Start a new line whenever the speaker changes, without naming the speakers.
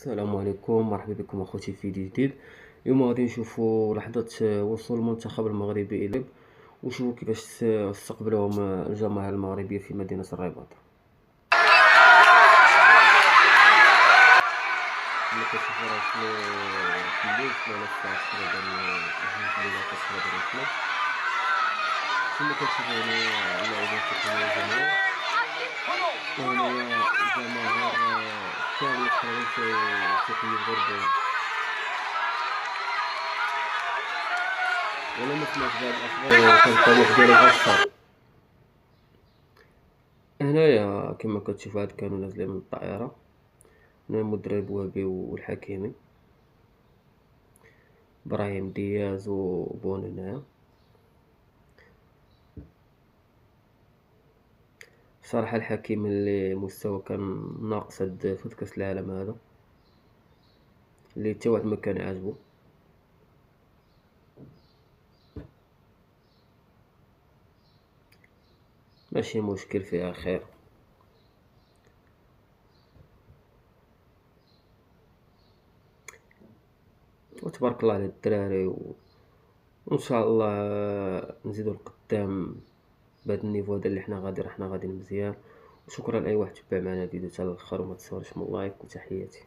السلام عليكم، مرحبا بكم اخوتي في فيديو جديد. اليوم غادي نشوفوا لحظة وصول المنتخب المغربي الى وشوفوا كيفاش استقبلوهم الجماهير المغربية في مدينة الرباط. كما كتشوفوا راه في الليل على الساعة تقريبا جوج ديال تقريبا الفجر. كما كتشوفوا هنا اللاعبين كيكونوا جماهير، وهنايا جماهير كاملة تقريبا تيحيوا الغرب. ولا ما سمعت بهاد الاخبار كنبقاو ديالهم اكثر. هنايا كما كتشوفوا هاد كانوا نازلين من الطائرة، هنا المدرب وهبي والحكيمي ابراهيم دياز وبون. هنايا صراحة الحكيمي اللي مستوى كان ناقص هاد في كاس العالم هذا، اللي حتى واحد ما كان عاجبو. ماشي مشكل، فيها خير. وتبارك الله على الدراري وان شاء الله نزيدو القدام بهاد النيفو هذا اللي حنا غادي مزيان. وشكرا لاي واحد تبع معنا الفيديو حتى الاخر، وما تنساوش من لايك. وتحياتي.